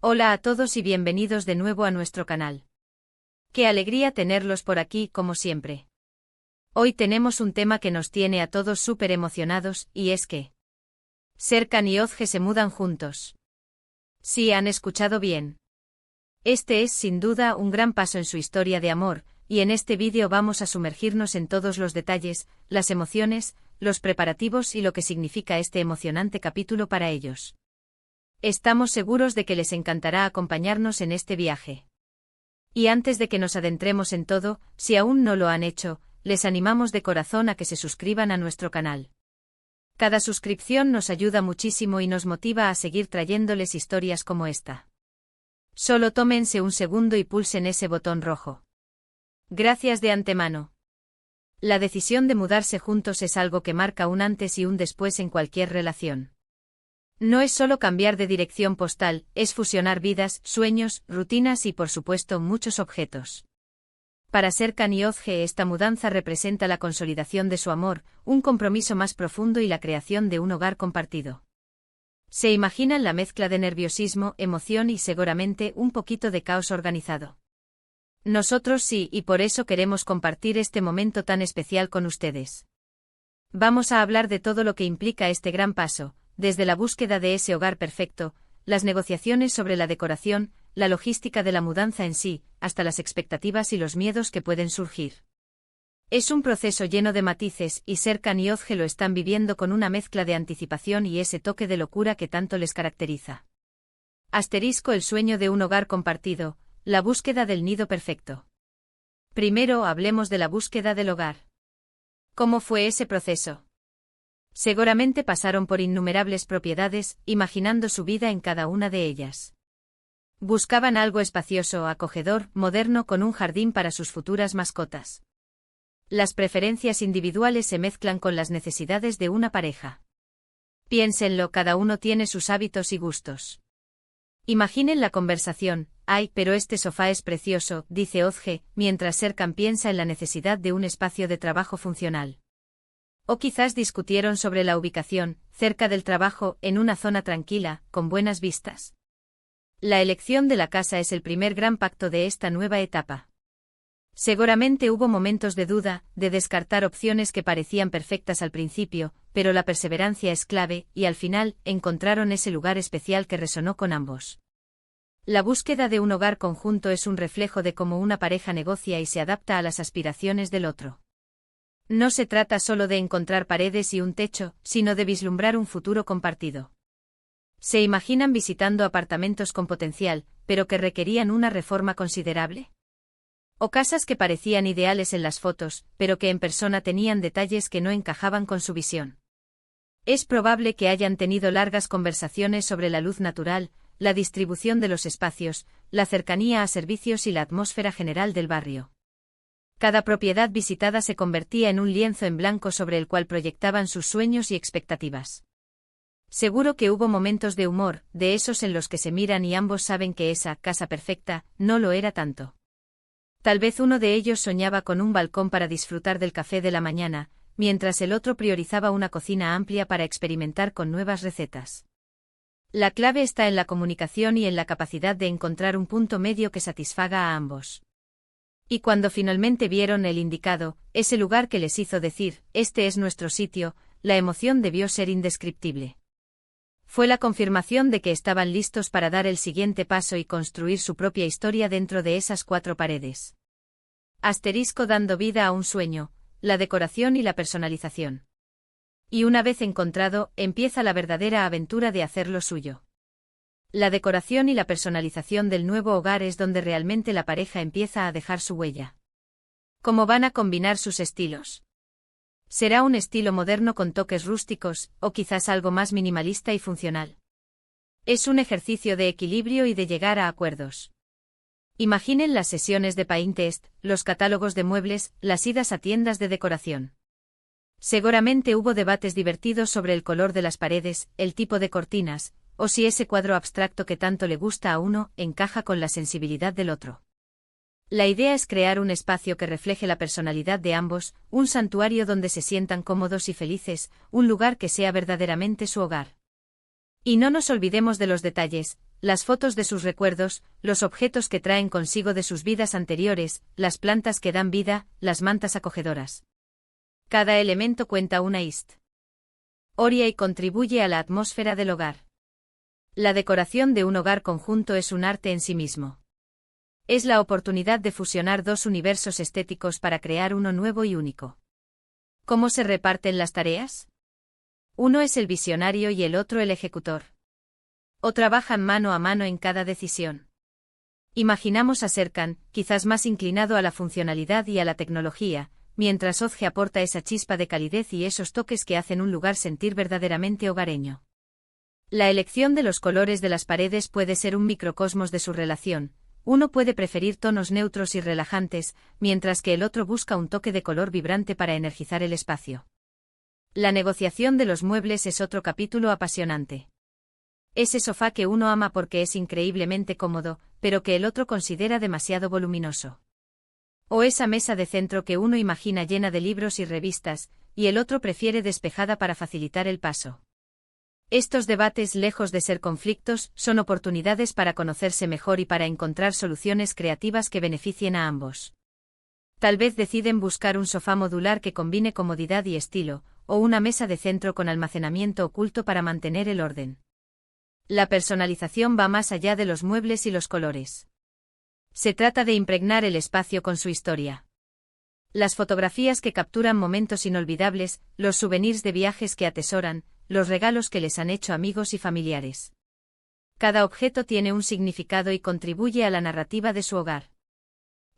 Hola a todos y bienvenidos de nuevo a nuestro canal. Qué alegría tenerlos por aquí como siempre. Hoy tenemos un tema que nos tiene a todos súper emocionados, y es que Serkan y Özge se mudan juntos. Sí, han escuchado bien. Este es sin duda un gran paso en su historia de amor, y en este vídeo vamos a sumergirnos en todos los detalles, las emociones, los preparativos y lo que significa este emocionante capítulo para ellos. Estamos seguros de que les encantará acompañarnos en este viaje. Y antes de que nos adentremos en todo, si aún no lo han hecho, les animamos de corazón a que se suscriban a nuestro canal. Cada suscripción nos ayuda muchísimo y nos motiva a seguir trayéndoles historias como esta. Solo tómense un segundo y pulsen ese botón rojo. Gracias de antemano. La decisión de mudarse juntos es algo que marca un antes y un después en cualquier relación. No es solo cambiar de dirección postal, es fusionar vidas, sueños, rutinas y por supuesto muchos objetos. Para Serkan y Özge esta mudanza representa la consolidación de su amor, un compromiso más profundo y la creación de un hogar compartido. Se imaginan la mezcla de nerviosismo, emoción y seguramente un poquito de caos organizado. Nosotros sí, y por eso queremos compartir este momento tan especial con ustedes. Vamos a hablar de todo lo que implica este gran paso, desde la búsqueda de ese hogar perfecto, las negociaciones sobre la decoración, la logística de la mudanza en sí, hasta las expectativas y los miedos que pueden surgir. Es un proceso lleno de matices y Serkan y Özge lo están viviendo con una mezcla de anticipación y ese toque de locura que tanto les caracteriza. El sueño de un hogar compartido, la búsqueda del nido perfecto. Primero hablemos de la búsqueda del hogar. ¿Cómo fue ese proceso? Seguramente pasaron por innumerables propiedades, imaginando su vida en cada una de ellas. Buscaban algo espacioso, acogedor, moderno con un jardín para sus futuras mascotas. Las preferencias individuales se mezclan con las necesidades de una pareja. Piénsenlo, cada uno tiene sus hábitos y gustos. Imaginen la conversación, «Ay, pero este sofá es precioso», dice Özge, mientras Serkan piensa en la necesidad de un espacio de trabajo funcional. O quizás discutieron sobre la ubicación, cerca del trabajo, en una zona tranquila, con buenas vistas. La elección de la casa es el primer gran pacto de esta nueva etapa. Seguramente hubo momentos de duda, de descartar opciones que parecían perfectas al principio, pero la perseverancia es clave, y al final, encontraron ese lugar especial que resonó con ambos. La búsqueda de un hogar conjunto es un reflejo de cómo una pareja negocia y se adapta a las aspiraciones del otro. No se trata solo de encontrar paredes y un techo, sino de vislumbrar un futuro compartido. ¿Se imaginan visitando apartamentos con potencial, pero que requerían una reforma considerable? ¿O casas que parecían ideales en las fotos, pero que en persona tenían detalles que no encajaban con su visión? Es probable que hayan tenido largas conversaciones sobre la luz natural, la distribución de los espacios, la cercanía a servicios y la atmósfera general del barrio. Cada propiedad visitada se convertía en un lienzo en blanco sobre el cual proyectaban sus sueños y expectativas. Seguro que hubo momentos de humor, de esos en los que se miran y ambos saben que esa casa perfecta no lo era tanto. Tal vez uno de ellos soñaba con un balcón para disfrutar del café de la mañana, mientras el otro priorizaba una cocina amplia para experimentar con nuevas recetas. La clave está en la comunicación y en la capacidad de encontrar un punto medio que satisfaga a ambos. Y cuando finalmente vieron el indicado, ese lugar que les hizo decir, «Este es nuestro sitio», la emoción debió ser indescriptible. Fue la confirmación de que estaban listos para dar el siguiente paso y construir su propia historia dentro de esas cuatro paredes. Dando vida a un sueño, la decoración y la personalización. Y una vez encontrado, empieza la verdadera aventura de hacerlo suyo. La decoración y la personalización del nuevo hogar es donde realmente la pareja empieza a dejar su huella. ¿Cómo van a combinar sus estilos? ¿Será un estilo moderno con toques rústicos, o quizás algo más minimalista y funcional? Es un ejercicio de equilibrio y de llegar a acuerdos. Imaginen las sesiones de Pinterest, los catálogos de muebles, las idas a tiendas de decoración. Seguramente hubo debates divertidos sobre el color de las paredes, el tipo de cortinas, o si ese cuadro abstracto que tanto le gusta a uno encaja con la sensibilidad del otro. La idea es crear un espacio que refleje la personalidad de ambos, un santuario donde se sientan cómodos y felices, un lugar que sea verdaderamente su hogar. Y no nos olvidemos de los detalles, las fotos de sus recuerdos, los objetos que traen consigo de sus vidas anteriores, las plantas que dan vida, las mantas acogedoras. Cada elemento cuenta una historia y contribuye a la atmósfera del hogar. La decoración de un hogar conjunto es un arte en sí mismo. Es la oportunidad de fusionar dos universos estéticos para crear uno nuevo y único. ¿Cómo se reparten las tareas? Uno es el visionario y el otro el ejecutor. O trabajan mano a mano en cada decisión. Imaginamos a Serkan, quizás más inclinado a la funcionalidad y a la tecnología, mientras Ozge aporta esa chispa de calidez y esos toques que hacen un lugar sentir verdaderamente hogareño. La elección de los colores de las paredes puede ser un microcosmos de su relación. Uno puede preferir tonos neutros y relajantes, mientras que el otro busca un toque de color vibrante para energizar el espacio. La negociación de los muebles es otro capítulo apasionante. Ese sofá que uno ama porque es increíblemente cómodo, pero que el otro considera demasiado voluminoso. O esa mesa de centro que uno imagina llena de libros y revistas, y el otro prefiere despejada para facilitar el paso. Estos debates, lejos de ser conflictos, son oportunidades para conocerse mejor y para encontrar soluciones creativas que beneficien a ambos. Tal vez deciden buscar un sofá modular que combine comodidad y estilo, o una mesa de centro con almacenamiento oculto para mantener el orden. La personalización va más allá de los muebles y los colores. Se trata de impregnar el espacio con su historia. Las fotografías que capturan momentos inolvidables, los souvenirs de viajes que atesoran, los regalos que les han hecho amigos y familiares. Cada objeto tiene un significado y contribuye a la narrativa de su hogar.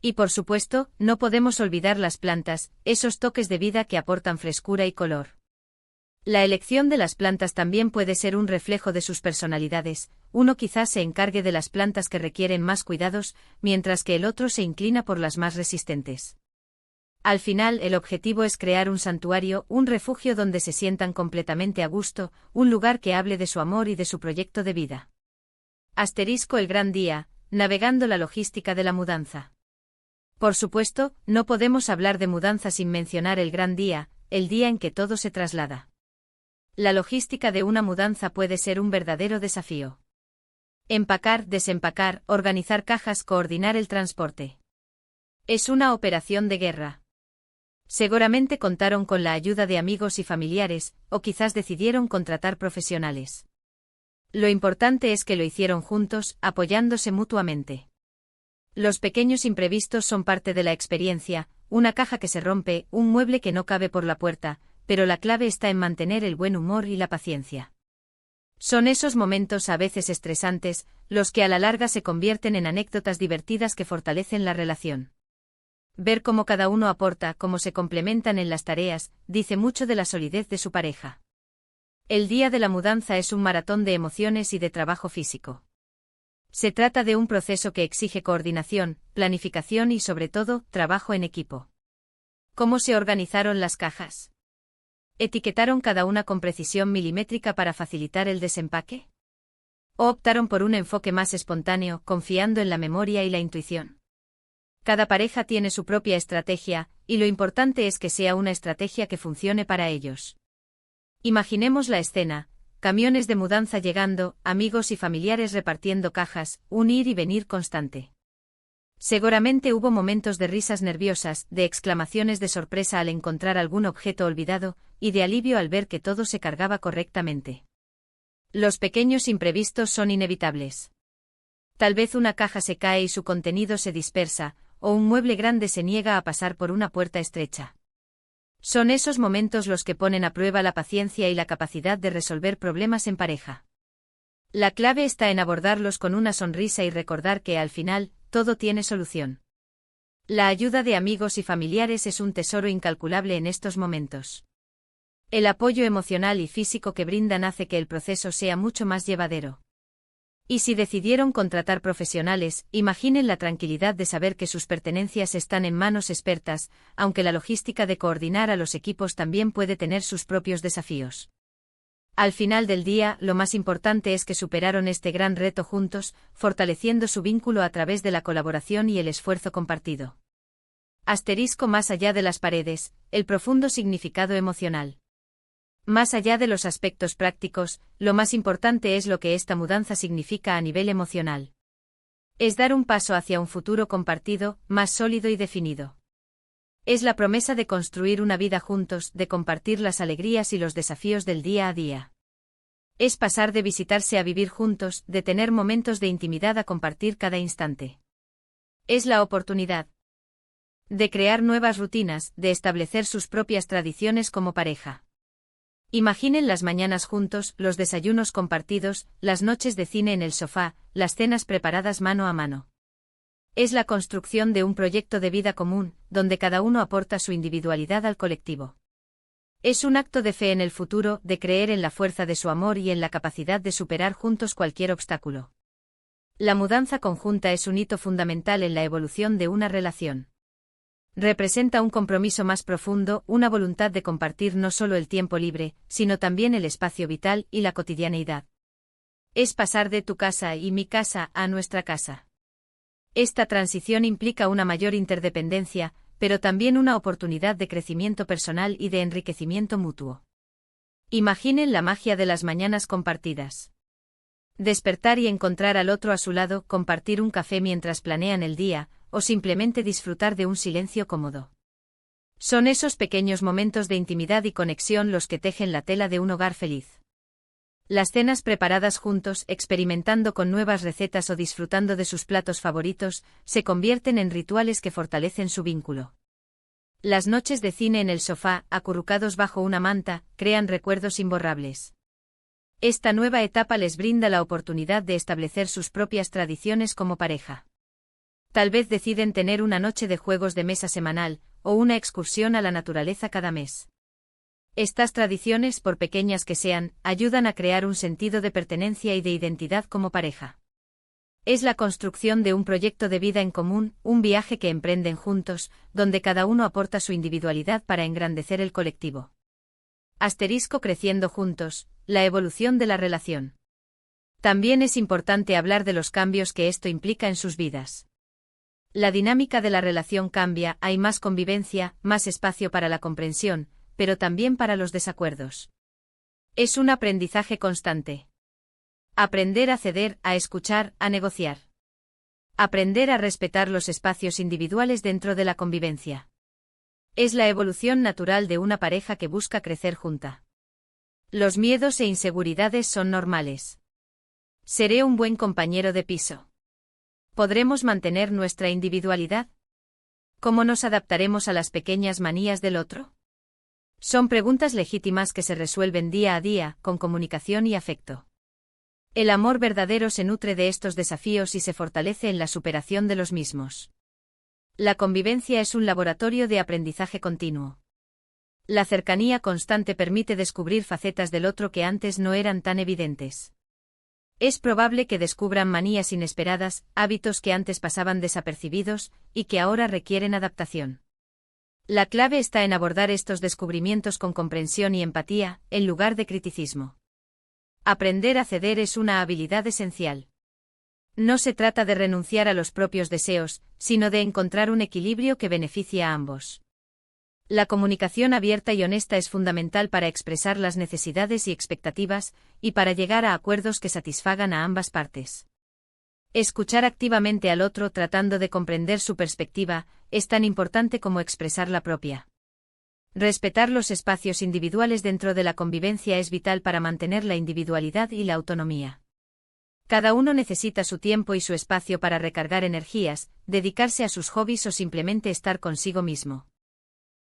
Y por supuesto, no podemos olvidar las plantas, esos toques de vida que aportan frescura y color. La elección de las plantas también puede ser un reflejo de sus personalidades. Uno quizás se encargue de las plantas que requieren más cuidados, mientras que el otro se inclina por las más resistentes. Al final, el objetivo es crear un santuario, un refugio donde se sientan completamente a gusto, un lugar que hable de su amor y de su proyecto de vida. El gran día, navegando la logística de la mudanza. Por supuesto, no podemos hablar de mudanza sin mencionar el gran día, el día en que todo se traslada. La logística de una mudanza puede ser un verdadero desafío. Empacar, desempacar, organizar cajas, coordinar el transporte. Es una operación de guerra. Seguramente contaron con la ayuda de amigos y familiares, o quizás decidieron contratar profesionales. Lo importante es que lo hicieron juntos, apoyándose mutuamente. Los pequeños imprevistos son parte de la experiencia, una caja que se rompe, un mueble que no cabe por la puerta, pero la clave está en mantener el buen humor y la paciencia. Son esos momentos a veces estresantes, los que a la larga se convierten en anécdotas divertidas que fortalecen la relación. Ver cómo cada uno aporta, cómo se complementan en las tareas, dice mucho de la solidez de su pareja. El día de la mudanza es un maratón de emociones y de trabajo físico. Se trata de un proceso que exige coordinación, planificación y sobre todo, trabajo en equipo. ¿Cómo se organizaron las cajas? ¿Etiquetaron cada una con precisión milimétrica para facilitar el desempaque? ¿O optaron por un enfoque más espontáneo, confiando en la memoria y la intuición? Cada pareja tiene su propia estrategia, y lo importante es que sea una estrategia que funcione para ellos. Imaginemos la escena: camiones de mudanza llegando, amigos y familiares repartiendo cajas, un ir y venir constante. Seguramente hubo momentos de risas nerviosas, de exclamaciones de sorpresa al encontrar algún objeto olvidado, y de alivio al ver que todo se cargaba correctamente. Los pequeños imprevistos son inevitables. Tal vez una caja se cae y su contenido se dispersa, o un mueble grande se niega a pasar por una puerta estrecha. Son esos momentos los que ponen a prueba la paciencia y la capacidad de resolver problemas en pareja. La clave está en abordarlos con una sonrisa y recordar que, al final, todo tiene solución. La ayuda de amigos y familiares es un tesoro incalculable en estos momentos. El apoyo emocional y físico que brindan hace que el proceso sea mucho más llevadero. Y si decidieron contratar profesionales, imaginen la tranquilidad de saber que sus pertenencias están en manos expertas, aunque la logística de coordinar a los equipos también puede tener sus propios desafíos. Al final del día, lo más importante es que superaron este gran reto juntos, fortaleciendo su vínculo a través de la colaboración y el esfuerzo compartido. Más allá de las paredes, el profundo significado emocional. Más allá de los aspectos prácticos, lo más importante es lo que esta mudanza significa a nivel emocional. Es dar un paso hacia un futuro compartido, más sólido y definido. Es la promesa de construir una vida juntos, de compartir las alegrías y los desafíos del día a día. Es pasar de visitarse a vivir juntos, de tener momentos de intimidad a compartir cada instante. Es la oportunidad de crear nuevas rutinas, de establecer sus propias tradiciones como pareja. Imaginen las mañanas juntos, los desayunos compartidos, las noches de cine en el sofá, las cenas preparadas mano a mano. Es la construcción de un proyecto de vida común, donde cada uno aporta su individualidad al colectivo. Es un acto de fe en el futuro, de creer en la fuerza de su amor y en la capacidad de superar juntos cualquier obstáculo. La mudanza conjunta es un hito fundamental en la evolución de una relación. Representa un compromiso más profundo, una voluntad de compartir no solo el tiempo libre, sino también el espacio vital y la cotidianeidad. Es pasar de tu casa y mi casa a nuestra casa. Esta transición implica una mayor interdependencia, pero también una oportunidad de crecimiento personal y de enriquecimiento mutuo. Imaginen la magia de las mañanas compartidas. Despertar y encontrar al otro a su lado, compartir un café mientras planean el día, o simplemente disfrutar de un silencio cómodo. Son esos pequeños momentos de intimidad y conexión los que tejen la tela de un hogar feliz. Las cenas preparadas juntos, experimentando con nuevas recetas o disfrutando de sus platos favoritos, se convierten en rituales que fortalecen su vínculo. Las noches de cine en el sofá, acurrucados bajo una manta, crean recuerdos imborrables. Esta nueva etapa les brinda la oportunidad de establecer sus propias tradiciones como pareja. Tal vez deciden tener una noche de juegos de mesa semanal, o una excursión a la naturaleza cada mes. Estas tradiciones, por pequeñas que sean, ayudan a crear un sentido de pertenencia y de identidad como pareja. Es la construcción de un proyecto de vida en común, un viaje que emprenden juntos, donde cada uno aporta su individualidad para engrandecer el colectivo. Asterisco creciendo juntos, la evolución de la relación. También es importante hablar de los cambios que esto implica en sus vidas. La dinámica de la relación cambia, hay más convivencia, más espacio para la comprensión, pero también para los desacuerdos. Es un aprendizaje constante. Aprender a ceder, a escuchar, a negociar. Aprender a respetar los espacios individuales dentro de la convivencia. Es la evolución natural de una pareja que busca crecer junta. Los miedos e inseguridades son normales. ¿Seré un buen compañero de piso? ¿Podremos mantener nuestra individualidad? ¿Cómo nos adaptaremos a las pequeñas manías del otro? Son preguntas legítimas que se resuelven día a día, con comunicación y afecto. El amor verdadero se nutre de estos desafíos y se fortalece en la superación de los mismos. La convivencia es un laboratorio de aprendizaje continuo. La cercanía constante permite descubrir facetas del otro que antes no eran tan evidentes. Es probable que descubran manías inesperadas, hábitos que antes pasaban desapercibidos, y que ahora requieren adaptación. La clave está en abordar estos descubrimientos con comprensión y empatía, en lugar de criticismo. Aprender a ceder es una habilidad esencial. No se trata de renunciar a los propios deseos, sino de encontrar un equilibrio que beneficie a ambos. La comunicación abierta y honesta es fundamental para expresar las necesidades y expectativas, y para llegar a acuerdos que satisfagan a ambas partes. Escuchar activamente al otro tratando de comprender su perspectiva, es tan importante como expresar la propia. Respetar los espacios individuales dentro de la convivencia es vital para mantener la individualidad y la autonomía. Cada uno necesita su tiempo y su espacio para recargar energías, dedicarse a sus hobbies o simplemente estar consigo mismo.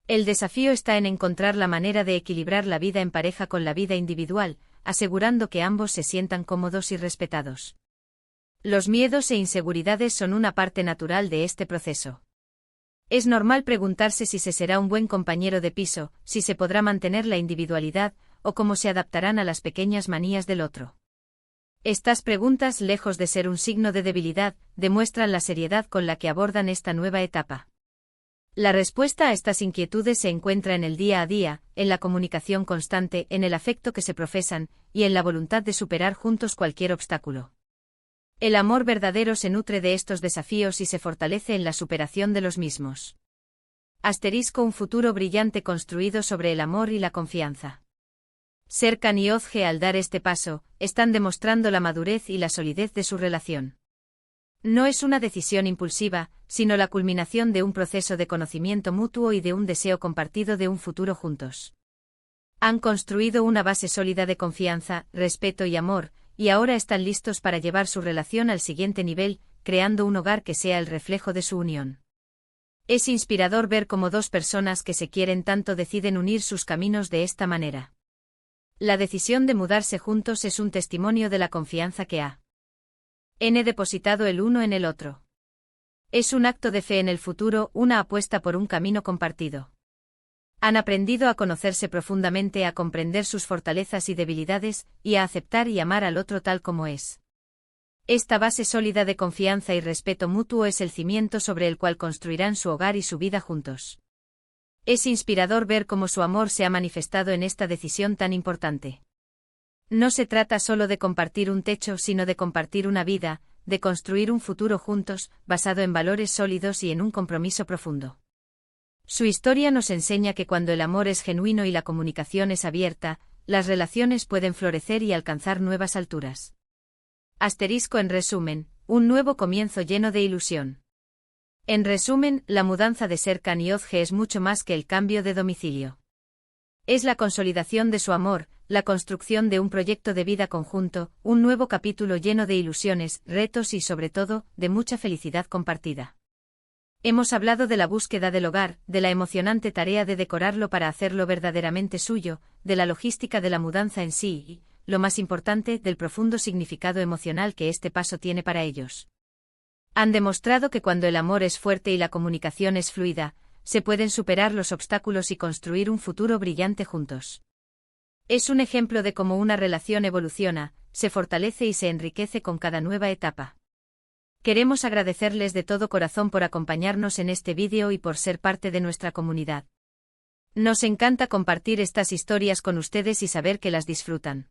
El desafío está en encontrar la manera de equilibrar la vida en pareja con la vida individual, asegurando que ambos se sientan cómodos y respetados. Los miedos e inseguridades son una parte natural de este proceso. Es normal preguntarse si se será un buen compañero de piso, si se podrá mantener la individualidad, o cómo se adaptarán a las pequeñas manías del otro. Estas preguntas, lejos de ser un signo de debilidad, demuestran la seriedad con la que abordan esta nueva etapa. La respuesta a estas inquietudes se encuentra en el día a día, en la comunicación constante, en el afecto que se profesan, y en la voluntad de superar juntos cualquier obstáculo. El amor verdadero se nutre de estos desafíos y se fortalece en la superación de los mismos. Asterisco un futuro brillante construido sobre el amor y la confianza. Serkan y Ozge, al dar este paso, están demostrando la madurez y la solidez de su relación. No es una decisión impulsiva, sino la culminación de un proceso de conocimiento mutuo y de un deseo compartido de un futuro juntos. Han construido una base sólida de confianza, respeto y amor, y ahora están listos para llevar su relación al siguiente nivel, creando un hogar que sea el reflejo de su unión. Es inspirador ver cómo dos personas que se quieren tanto deciden unir sus caminos de esta manera. La decisión de mudarse juntos es un testimonio de la confianza que han depositado el uno en el otro. Es un acto de fe en el futuro, una apuesta por un camino compartido. Han aprendido a conocerse profundamente, a comprender sus fortalezas y debilidades, y a aceptar y amar al otro tal como es. Esta base sólida de confianza y respeto mutuo es el cimiento sobre el cual construirán su hogar y su vida juntos. Es inspirador ver cómo su amor se ha manifestado en esta decisión tan importante. No se trata solo de compartir un techo, sino de compartir una vida, de construir un futuro juntos, basado en valores sólidos y en un compromiso profundo. Su historia nos enseña que cuando el amor es genuino y la comunicación es abierta, las relaciones pueden florecer y alcanzar nuevas alturas. En resumen, un nuevo comienzo lleno de ilusión. En resumen, la mudanza de Serkan y Ozge es mucho más que el cambio de domicilio. Es la consolidación de su amor, la construcción de un proyecto de vida conjunto, un nuevo capítulo lleno de ilusiones, retos y sobre todo, de mucha felicidad compartida. Hemos hablado de la búsqueda del hogar, de la emocionante tarea de decorarlo para hacerlo verdaderamente suyo, de la logística de la mudanza en sí y, lo más importante, del profundo significado emocional que este paso tiene para ellos. Han demostrado que cuando el amor es fuerte y la comunicación es fluida, se pueden superar los obstáculos y construir un futuro brillante juntos. Es un ejemplo de cómo una relación evoluciona, se fortalece y se enriquece con cada nueva etapa. Queremos agradecerles de todo corazón por acompañarnos en este vídeo y por ser parte de nuestra comunidad. Nos encanta compartir estas historias con ustedes y saber que las disfrutan.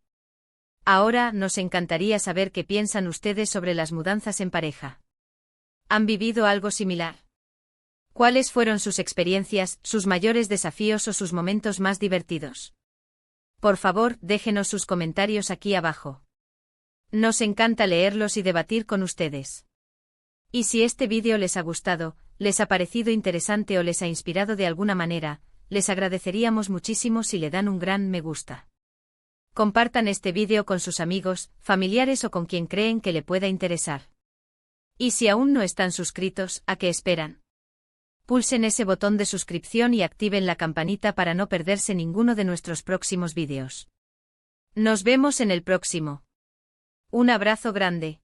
Ahora, nos encantaría saber qué piensan ustedes sobre las mudanzas en pareja. ¿Han vivido algo similar? ¿Cuáles fueron sus experiencias, sus mayores desafíos o sus momentos más divertidos? Por favor, déjenos sus comentarios aquí abajo. Nos encanta leerlos y debatir con ustedes. Y si este vídeo les ha gustado, les ha parecido interesante o les ha inspirado de alguna manera, les agradeceríamos muchísimo si le dan un gran me gusta. Compartan este vídeo con sus amigos, familiares o con quien creen que le pueda interesar. Y si aún no están suscritos, ¿a qué esperan? Pulsen ese botón de suscripción y activen la campanita para no perderse ninguno de nuestros próximos vídeos. Nos vemos en el próximo. Un abrazo grande.